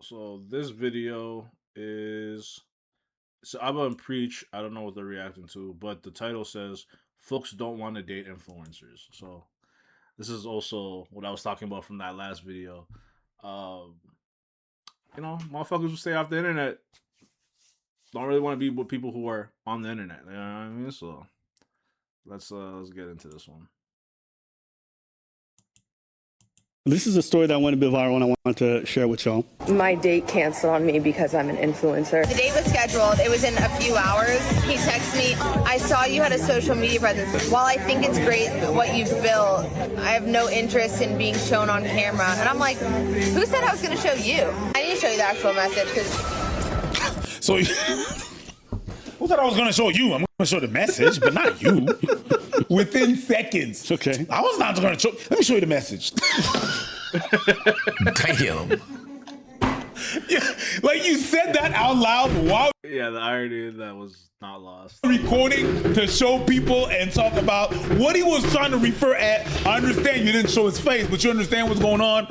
So this video is so I'm gonna preach. I don't know what they're reacting to, but the title says folks don't want to date influencers. So this is also what I was talking about from that last video. Um, motherfuckers who stay off the internet don't really want to be with people who are on the internet. You know what I mean? So let's get into this one. This is a story that went a bit viral and I wanted to share with y'all. My date canceled on me because I'm an influencer. The date was scheduled. It was in a few hours. He texted me, I saw you had a social media presence. While I think it's great what you've built, I have no interest in being shown on camera. And I'm like, who said I was going to show you? I need to show you the actual message because... So, who said I was going to show you? I'm going to show the message, but not you. Within seconds. Okay. I was not going to show. Let me show you the message. Damn. Yeah, like you said that out loud while Yeah, the irony of that was not lost. recording to show people and talk about what he was trying to refer at. I understand you didn't show his face, but you understand what's going on.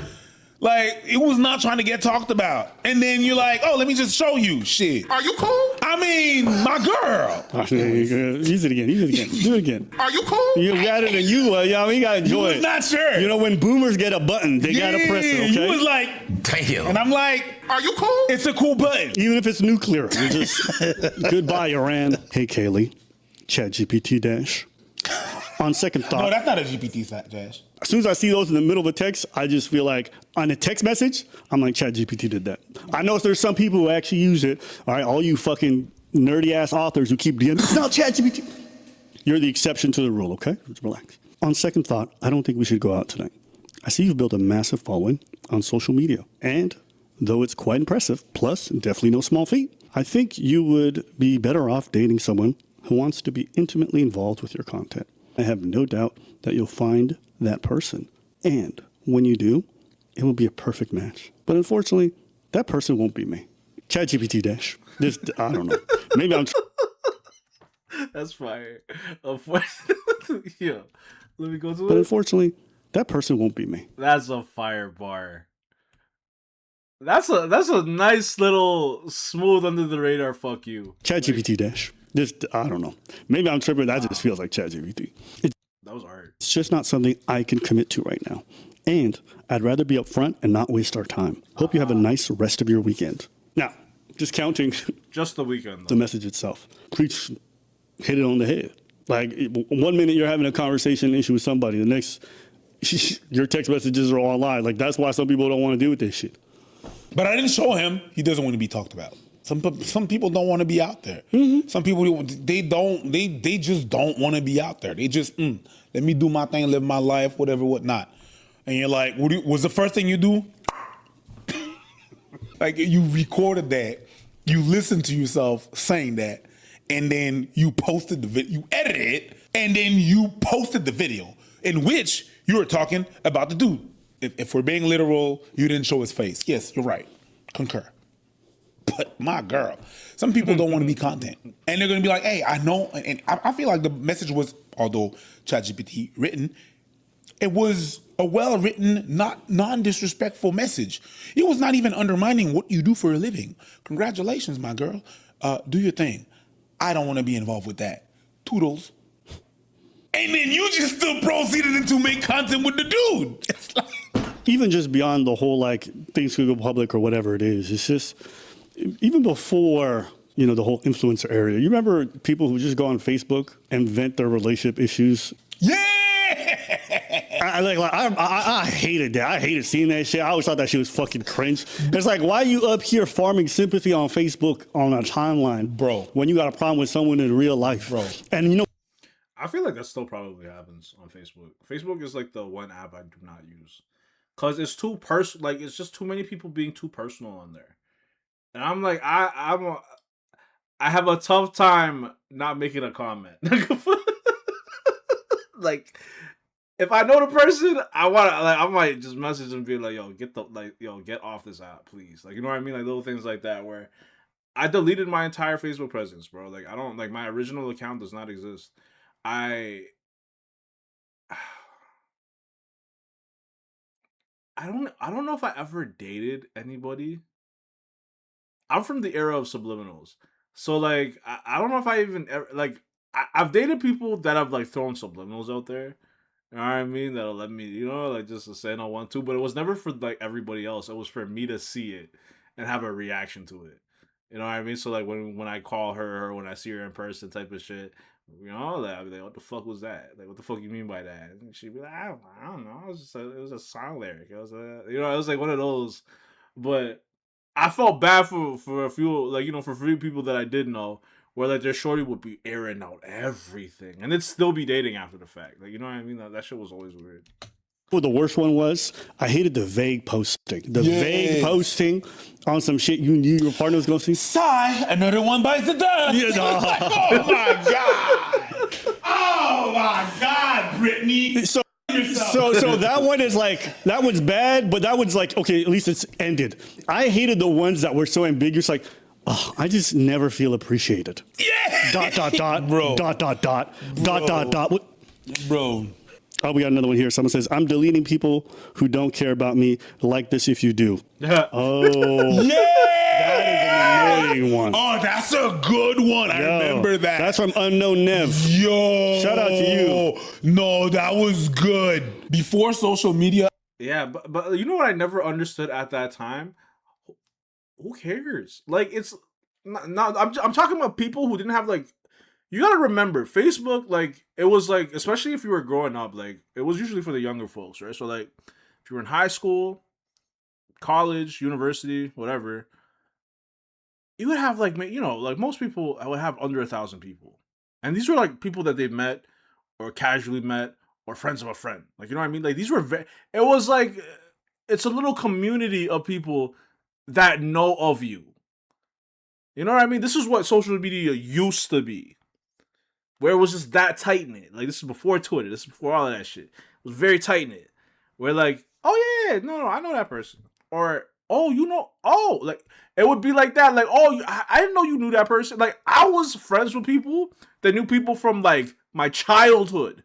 Like, it was not trying to get talked about. And then you're like, oh, let me just show you. Shit. Are you cool? I mean, my girl. Use it again. Do it again. Are you cool? You got it and you, y'all, we gotta enjoy You was it. not sure. You know, when boomers get a button, they gotta press it, okay? You was like, Damn. and I'm like, Are you cool? it's a cool button. Even if it's nuclear. You just, goodbye, Iran. Hey, Kaylee. ChatGPT dash. On second thought. No, that's not a GPT site, Josh. As soon as I see those in the middle of a text, I just feel like on a text message, I'm like, ChatGPT did that. I know there's some people who actually use it. All right, all you fucking nerdy ass authors who keep DMing, it's not ChatGPT. You're the exception to the rule, okay? Just relax. On second thought, I don't think we should go out tonight. I see you've built a massive following on social media. And though it's quite impressive, plus definitely no small feat, I think you would be better off dating someone who wants to be intimately involved with your content. I have no doubt that you'll find that person. And when you do, it will be a perfect match. But unfortunately, that person won't be me. ChatGPT dash. This, I don't know. Maybe I'm... That's fire. Yeah, let me go to But it. unfortunately, that person won't be me. That's a fire bar. That's a nice little smooth under the radar fuck you. ChatGPT dash. This, I don't know. Maybe I'm tripping. That just feels like ChatGPT. That was art. It's just not something I can commit to right now. And I'd rather be upfront and not waste our time. Hope you have a nice rest of your weekend. Now, just counting Just the weekend, the though. message itself. Preach hit it on the head. Like 1 minute you're having a conversation issue with somebody, the next your text messages are online. Like that's why some people don't want to deal with this shit. But I didn't show him. He doesn't want to be talked about. Some people don't want to be out there. Some people they just don't want to be out there. They just let me do my thing, live my life, whatever, whatnot. And you're like, what's the first thing you do? Like you recorded that, you listened to yourself saying that, and then you posted the video, you edited it, and then you posted the video in which you were talking about the dude. If we're being literal, you didn't show his face. Yes, you're right. Concur. But my girl, some people don't want to be content. And they're going to be like, hey, I know. And I feel like the message was, although ChatGPT written, it was a well-written, not non-disrespectful message. It was not even undermining what you do for a living. Congratulations, my girl. Do your thing. I don't want to be involved with that. Toodles. And then you just still proceeded into make content with the dude. It's like... Even just beyond the whole like things could go public or whatever it is, it's just even before the whole influencer area. You remember people who just go on Facebook and vent their relationship issues? Yeah. I hated that. I hated seeing that shit. I always thought that shit was fucking cringe. It's like, why are you up here farming sympathy on Facebook on a timeline, bro, when you got a problem with someone in real life, bro? And I feel like that still probably happens on Facebook. Facebook is like the one app I do not use. Cause it's too personal. Like it's just too many people being too personal on there, and I'm like, I have a tough time not making a comment. Like, if I know the person, I might just message them and be like, yo, get off this app, please. Like, you know what I mean? Like little things like that. Where I deleted my entire Facebook presence, bro. Like I don't my original account does not exist. I don't know if I ever dated anybody I'm from the era of subliminals. So like I don't know if I even ever, like I've dated people that have like thrown subliminals out there. You know what I mean? That'll let me, like just to say I want to, but it was never for like everybody else. It was for me to see it and have a reaction to it. You know what I mean? So like when I call her or when I see her in person, type of shit. That I'd be like, what the fuck was that? Like, what the fuck you mean by that? And she'd be like, I don't know. It was a song lyric. It was it was like one of those. But I felt bad for a few, like, for a few people that I did know, where like their shorty would be airing out everything, and it'd still be dating after the fact. Like, you know what I mean? That shit was always weird. Well, the worst one was I hated the vague posting. Vague posting on some shit you knew your partner was going to see. Sigh, another one bites the dust. Yeah, no. Oh my god! Oh my god, Brittany. So that one is like, that one's bad, but that one's like, okay, at least it's ended. I hated the ones that were so ambiguous, like, oh, I just never feel appreciated. Yeah. Bro. Bro. Oh, we got another one here. Someone says, I'm deleting people who don't care about me. Like this if you do. Oh. Yeah. That is an annoying one. Oh, that's a good one. I remember that. That's from Unknown Nev. Yo. Shout out to you. No, that was good. Before social media. Yeah, but you know what I never understood at that time? Who cares? Like, it's not I'm talking about people who didn't have like, you gotta remember, Facebook, like, it was like, especially if you were growing up, like, it was usually for the younger folks, right? So like, if you were in high school, college, university, whatever, you would have like, like most people would have under 1,000 people, and these were like people that they've met or casually met or friends of a friend. Like, you know what I mean? Like, these were it was like, it's a little community of people that know of you. You know what I mean? This is what social media used to be, where it was just that tight knit. Like, this is before Twitter. This is before all of that shit. It was very tight knit. Where like, oh yeah, no, I know that person. Or, oh, like, it would be like that. Like, oh, I didn't know you knew that person. Like, I was friends with people that knew people from like my childhood.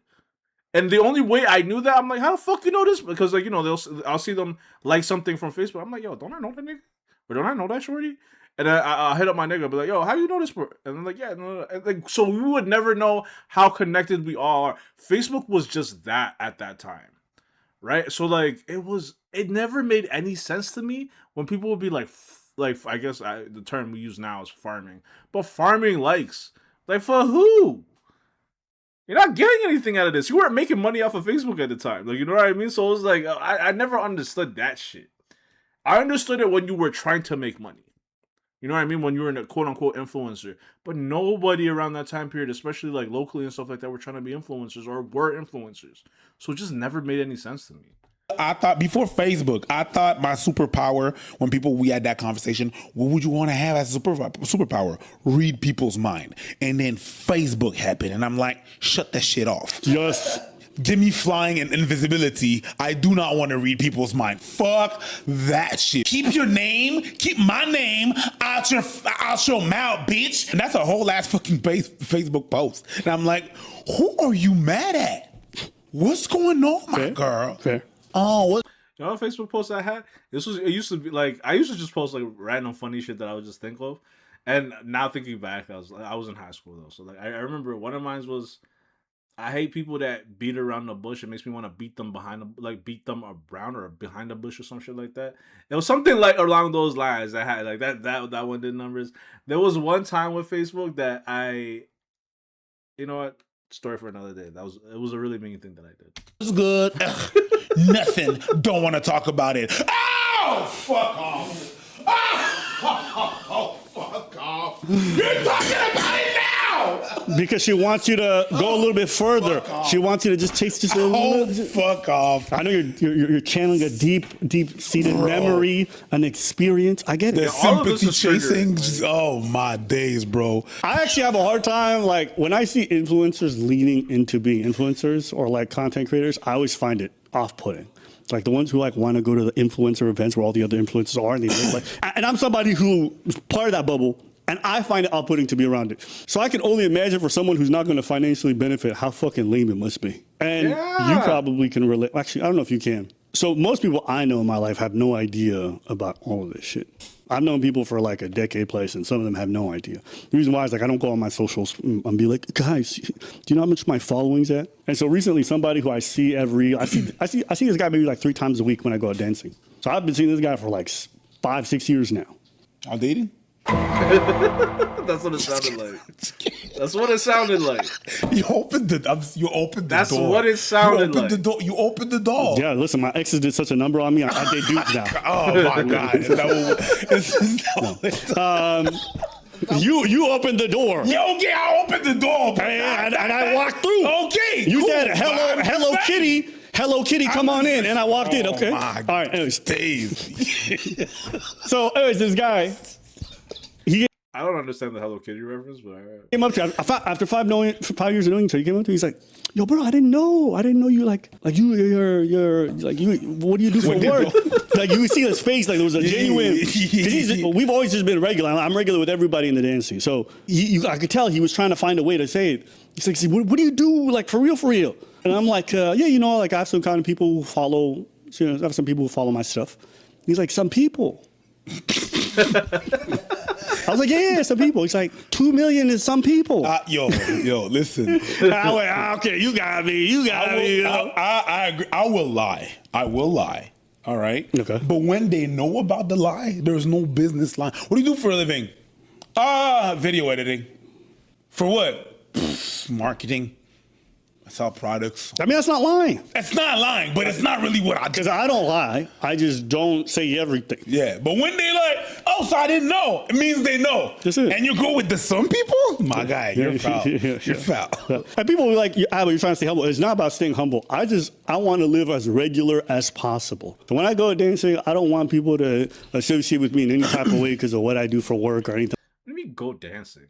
And the only way I knew that, I'm like, how the fuck you know this? Because like, I'll see them like something from Facebook. I'm like, yo, don't I know that nigga? Or don't I know that shorty? And I'll hit up my nigga, be like, yo, how do you know this? And I'm like, yeah, no. And like, so we would never know how connected we all are. Facebook was just that at that time, right? So like, it never made any sense to me when people would be like I guess the term we use now is farming, but farming likes, like, for who? You're not getting anything out of this. You weren't making money off of Facebook at the time, like, you know what I mean? So it was like, I never understood that shit. I understood it when you were trying to make money. You know what I mean? When you were a quote-unquote influencer. But nobody around that time period, especially like locally and stuff like that, were trying to be influencers or were influencers. So it just never made any sense to me. I thought before Facebook, my superpower, when we had that conversation, what would you want to have as a superpower? Read people's mind. And then Facebook happened. And I'm like, shut that shit off. Yes. Give me flying and invisibility. I do not want to read people's mind. Fuck that shit. Keep my name out your mouth, bitch. And that's a whole ass fucking Facebook post. And I'm like, who are you mad at? What's going on, my girl? Fair. Oh, what? You know what Facebook post I had? It used to be like, I used to just post like random funny shit that I would just think of. And now thinking back, I was in high school though. So like, I remember one of mine was, I hate people that beat around the bush. It makes me want to beat them beat them around or behind the bush or some shit like that. It was something like along those lines. I had like that one did numbers. There was one time with Facebook that you know what? Story for another day. It was a really mean thing that I did. It's good. Nothing. Don't want to talk about it. Oh, fuck off. Oh, fuck off. You're talking about it now. Because she wants you to go a little bit further. She wants you to just taste just a little. Fuck off. I know you're channeling a deep-seated memory, an experience. I get it. The sympathy chasing. Like, oh my days, bro. I actually have a hard time, like, when I see influencers leaning into being influencers or like content creators, I always find it off-putting. Like the ones who like want to go to the influencer events where all the other influencers are, and they like, and I'm somebody who is part of that bubble. And I find it off-putting to be around it. So I can only imagine for someone who's not going to financially benefit how fucking lame it must be. And you probably can relate. Actually, I don't know if you can. So most people I know in my life have no idea about all of this shit. I've known people for like a decade plus, and some of them have no idea. The reason why is like I don't go on my socials and be like, guys, do you know how much my following's at? And so recently, somebody who I see I see this guy maybe like 3 times a week when I go out dancing. So I've been seeing this guy for like 5-6 years now. I'm dating. That's what it sounded like. That's what it sounded like. You opened the door. That's what it sounded like. You opened the door. Yeah, listen, my exes did such a number on me. I date dudes now. Oh my God. Is that what, You opened the door. Yeah, okay, I opened the door. And I walked through. Okay. You cool. said, hello, Kitty. Hello, Kitty, come on in. And I walked in, okay? My all right, anyways. Dave. So, anyways, this guy, I don't understand the Hello Kitty reference, but all right. came up to me after 5 years of knowing each other. He came up to me. He's like, "Yo, bro, I didn't know you you're like you. What do you do for work?" Like you see his face, like there was a genuine. Because we've always just been regular. I'm regular with everybody in the dance scene, so I could tell he was trying to find a way to say it. He's like, "What do you do, like for real?" And I'm like, "Yeah, like I have some kind of people who follow. I have some people who follow my stuff." He's like, "Some people." I was like, yeah, some people. He's like, 2 million is some people. Yo, listen. I went, okay, you got me. I agree. I will lie. All right. Okay. But when they know about the lie, there's no business lie. What do you do for a living? Video editing. For what? Marketing. I sell products. I mean, that's not lying. It's not lying, but it's not really what I do. Because I don't lie. I just don't say everything. Yeah, but when they like, oh, so I didn't know, it means they know. That's it. And you go with the some people? My guy, you're foul. You're foul. And people were like, Albert, you're trying to stay humble. It's not about staying humble. I want to live as regular as possible. So when I go dancing, I don't want people to associate with me in any type of way because of what I do for work or anything. What do you mean go dancing?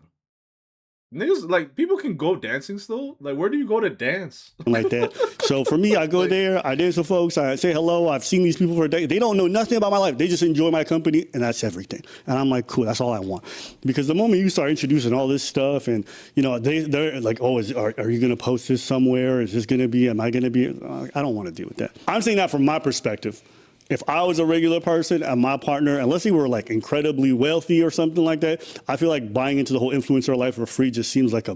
Niggas, like, people can go dancing still? Like, where do you go to dance? Like that. So for me, I go there, I dance with folks, I say hello. I've seen these people for a day. They don't know nothing about my life. They just enjoy my company, and that's everything. And I'm like, cool, that's all I want. Because the moment you start introducing all this stuff, and they're like, oh, are you gonna post this somewhere? Is this gonna be? Am I gonna be? I don't want to deal with that. I'm saying that from my perspective. If I was a regular person and my partner, unless he were like incredibly wealthy or something like that, I feel like buying into the whole influencer life for free just seems like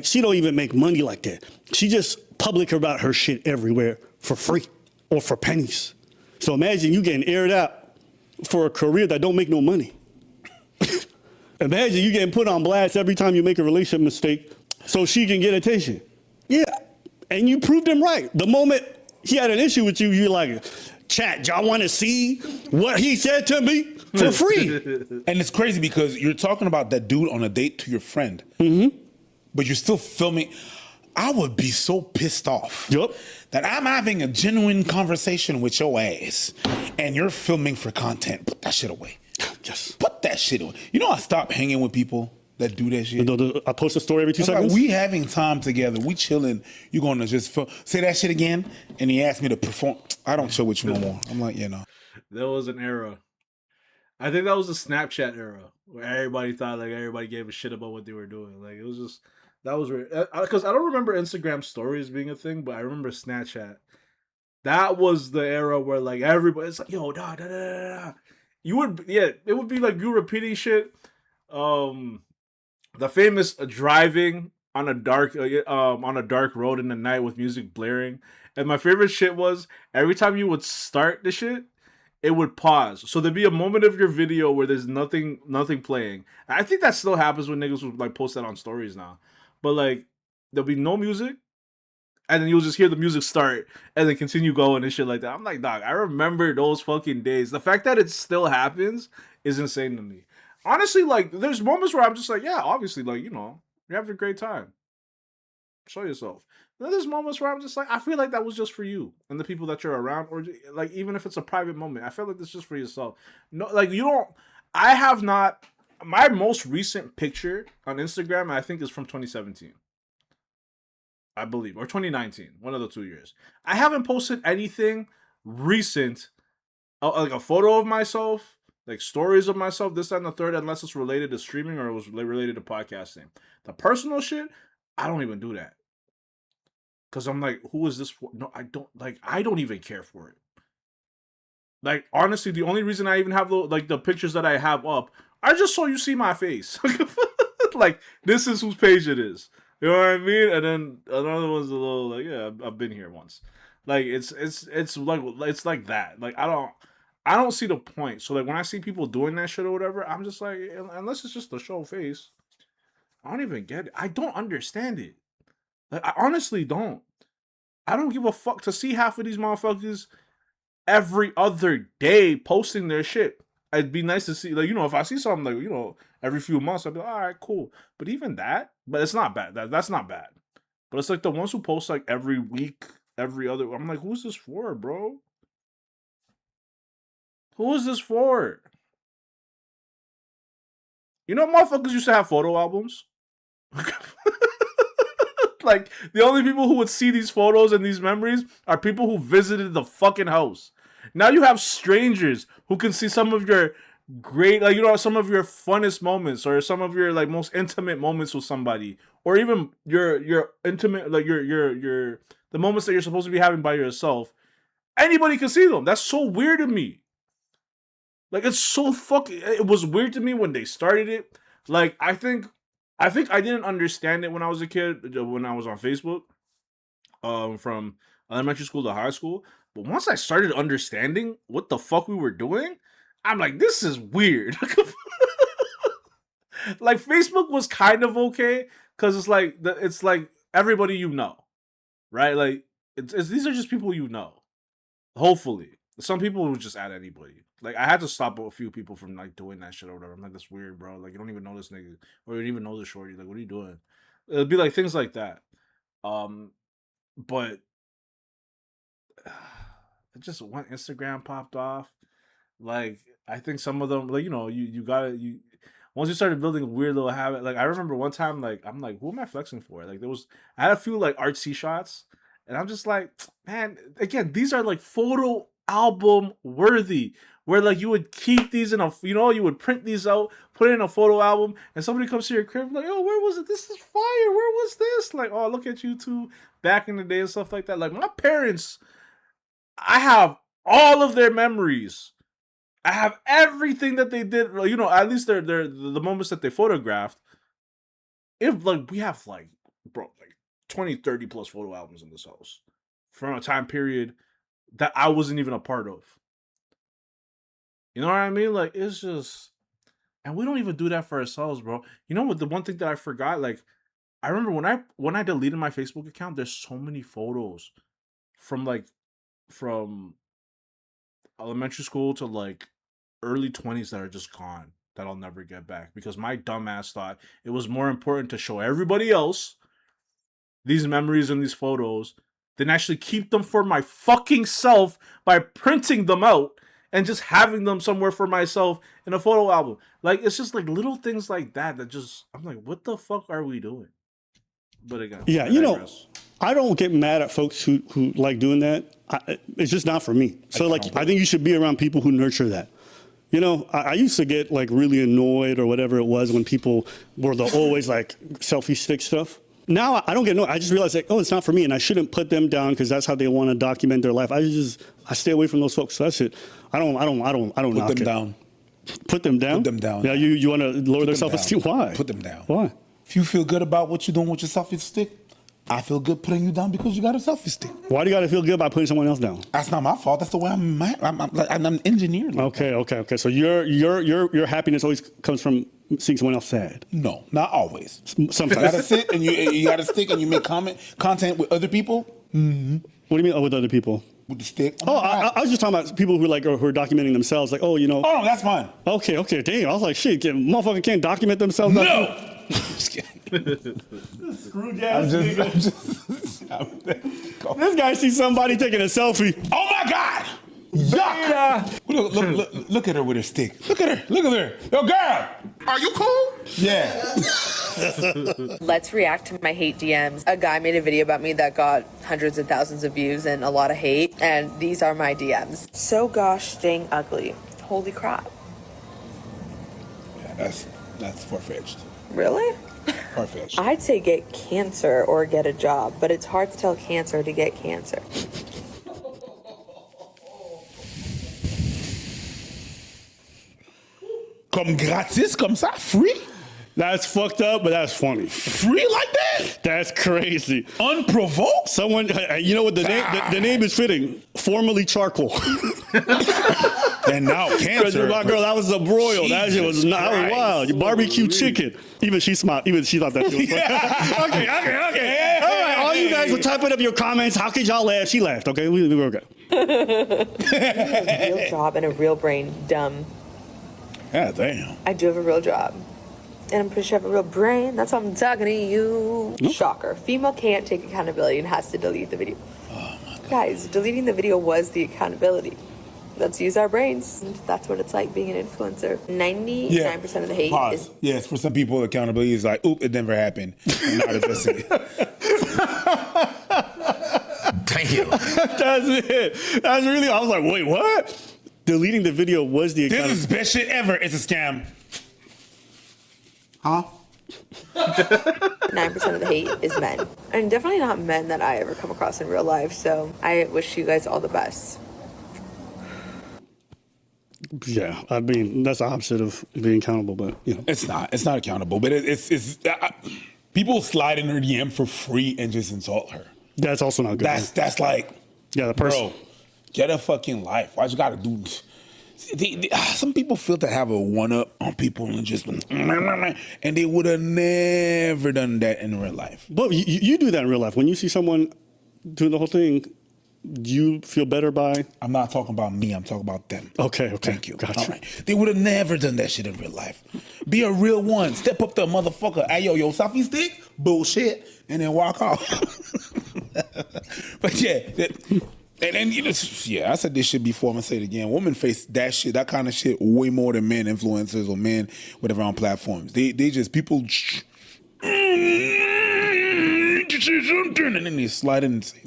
she don't even make money like that. She just public about her shit everywhere for free or for pennies. So imagine you getting aired out for a career that don't make no money. Imagine you getting put on blast every time you make a relationship mistake so she can get attention. Yeah, and you proved him right. The moment he had an issue with you, you're like, chat, y'all want to see what he said to me for free? And it's crazy because you're talking about that dude on a date to your friend, but you're still filming. I would be so pissed off that I'm having a genuine conversation with your ass and you're filming for content. Put that shit away. Yes. Put that shit away. You know, I stopped hanging with people that do that shit. I post a story every 2 seconds. Like, we having time together. We chilling. You going to just say that shit again? And he asked me to perform. I don't chill with you no more. I'm like, yeah, no. There was an era. I think that was the Snapchat era where everybody thought like everybody gave a shit about what they were doing. Like it was just that was weird. Because I don't remember Instagram stories being a thing, but I remember Snapchat. That was the era where like everybody's like, yo, da da da da. You would it would be like you repeating shit. The famous driving on a dark road in the night with music blaring. And my favorite shit was every time you would start the shit, it would pause. So there'd be a moment of your video where there's nothing playing. I think that still happens when niggas would like post that on stories now. But like there'll be no music, and then you'll just hear the music start and then continue going and shit like that. I'm like, dog, I remember those fucking days. The fact that it still happens is insane to me. Honestly, like, there's moments where I'm just like, yeah, obviously, like, you're having a great time. Show yourself. Then there's moments where I'm just like, I feel like that was just for you and the people that you're around, or like, even if it's a private moment, I feel like it's just for yourself. No, like, my most recent picture on Instagram, I think, is from 2017. I believe, or 2019, one of the 2 years. I haven't posted anything recent, like a photo of myself, like stories of myself, this, that, and the third, unless it's related to streaming or it was related to podcasting. The personal shit, I don't even do that. Because I'm like, who is this for? No, I don't even care for it. Like, honestly, the only reason I even have the pictures that I have up, I just so you see my face. Like, this is whose page it is. You know what I mean? And then another one's a little like, yeah, I've been here once. Like, it's like that. Like, I don't see the point. So like when I see people doing that shit or whatever, I'm just like, unless it's just to show face, I don't even get it. I don't understand it. Like, I honestly don't. I don't give a fuck to see half of these motherfuckers every other day posting their shit. It'd be nice to see, like, if I see something like, every few months, I'd be like, all right, cool. But even that, but it's not bad. That's not bad. But it's like the ones who post like every week, every other. I'm like, who's this for, bro? Who is this for? Motherfuckers used to have photo albums. Like, the only people who would see these photos and these memories are people who visited the fucking house. Now you have strangers who can see some of your great, like, some of your funnest moments or some of your, like, most intimate moments with somebody, or even your intimate, like, your the moments that you're supposed to be having by yourself. Anybody can see them. That's so weird to me. Like, it's so fucking, it was weird to me when they started it. Like, I think I didn't understand it when I was a kid, when I was on Facebook, from elementary school to high school. But once I started understanding what the fuck we were doing, I'm like, this is weird. Like, Facebook was kind of okay because it's like everybody right? Like, it's these are just people Hopefully, some people would just add anybody. Like, I had to stop a few people from like doing that shit or whatever. I'm like, that's weird, bro. Like, you don't even know this nigga, or you don't even know this shorty. Like, what are you doing? It'd be like things like that. But it just when Instagram popped off, like, I think some of them, like, you gotta once you started building a weird little habit. Like, I remember one time, like, I'm like, who am I flexing for? Like, I had a few like artsy shots, and I'm just like, man, again, these are like photo album worthy, where like you would keep these in you would print these out, put it in a photo album, and somebody comes to your crib like, oh, where was it? This is fire. Where was this? Like, oh, look at you two back in the day and stuff like that. Like, my parents, I have all of their memories. I have everything that they did, at least the moments that they photographed. If like we have like, bro, like 20, 30 plus photo albums in this house from a time period that I wasn't even a part of. You know what I mean? Like, it's just, and we don't even do that for ourselves, bro. You know what? The one thing that I forgot, like, I remember when I deleted my Facebook account, there's so many photos from elementary school to like early 20s that are just gone, that I'll never get back, because my dumbass thought it was more important to show everybody else these memories and these photos than actually keep them for my fucking self by printing them out and just having them somewhere for myself in a photo album. Like, it's just like little things like that just, I'm like, what the fuck are we doing? But again, yeah, I don't get mad at folks who like doing that. It's just not for me. So like, I think you should be around people who nurture that. I used to get like really annoyed or whatever it was when people were always like selfie stick stuff. Now I don't get annoyed. I just realize like, oh, it's not for me, and I shouldn't put them down because that's how they want to document their life. I stay away from those folks. So that's it. I don't knock Put them it. down. Put them down. Put them down. Yeah, you want to lower their self-esteem? Why? Put them down. Why? If you feel good about what you're doing with your selfie stick, I feel good putting you down because you got a selfie stick. Why do you got to feel good about putting someone else down? That's not my fault. That's the way I'm an engineer. Like Okay. So your happiness always comes from seeing someone else sad. No, not always. Sometimes. You gotta sit and you gotta stick and you make content with other people. Mm-hmm. What do you mean with other people? With the stick. I was just talking about people who are documenting themselves. Like, Oh no, that's fine. Okay. Damn. I was like, shit, motherfucker can't document themselves. No. Just kidding. Screwed ass nigga. This guy sees somebody taking a selfie. Oh my God! Yuck! Look at her with her stick. Look at her. Yo, girl! Are you cool? Yeah. Let's react to my hate DMs. A guy made a video about me that got hundreds of thousands of views and a lot of hate, and these are my DMs. So gosh dang ugly. Holy crap. Yeah, that's far-fetched. Really? Far-fetched. I'd say get cancer or get a job, but it's hard to tell cancer to get cancer. Comme gratis, comme ça, free? That's fucked up, but that's funny. Free like that? That's crazy. Unprovoked? Someone, you know what, the name is fitting. Formerly charcoal. And now cancer. My girl, that was a broil. That shit was not Christ. wild. Barbecue chicken. Even she smiled. Even she thought that shit was funny. Okay. All right, all you guys were typing up your comments. How could y'all laugh? She laughed, okay? We were okay. Real job and a real brain. Dumb. God damn. I do have a real job. And I'm pretty sure I have a real brain. That's why I'm talking to you. Shocker. Female can't take accountability and has to delete the video. Oh my God. Guys, deleting the video was the accountability. Let's use our brains. And that's what it's like being an influencer. 99% of the hate Pause. is... Yes, for some people, accountability is like, oop, it never happened. I'm not addressing it. Thank you. That's it. That's really, I was like, wait, what? Deleting the video was the This is the best shit ever. It's a scam. Huh? 9% of the hate is men. And definitely not men that I ever come across in real life. So I wish you guys all the best. Yeah, I mean, that's the opposite of being accountable, but, you know. It's not accountable, but it's people slide in her DM for free and just insult her. That's also not good. That's like, yeah, the person. bro, get a fucking life. Why you gotta do some people feel to have a one-up on people and just and they would have never done that in real life. But you do that in real life. When you see someone doing the whole thing, do you feel better by? I'm not talking about me. I'm talking about them. Okay. Thank you. Gotcha. All right. They would have never done that shit in real life. Be a real one. Step up to a motherfucker. Hey, yo, selfie stick? Bullshit. And then walk off. But yeah. And then, you know, yeah, I said this shit before. I'm going to say it again. Women face that shit, that kind of shit, way more than men influencers or men, whatever, on platforms. They just, people... And then they slide in and say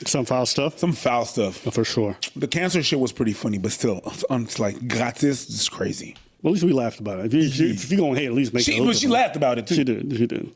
Some foul stuff? some foul stuff. For sure. The cancer shit was pretty funny, but still, it's like gratis. It's crazy. Well, at least we laughed about it. If you're going to hate, at least make it. But she laughed about it too. She did.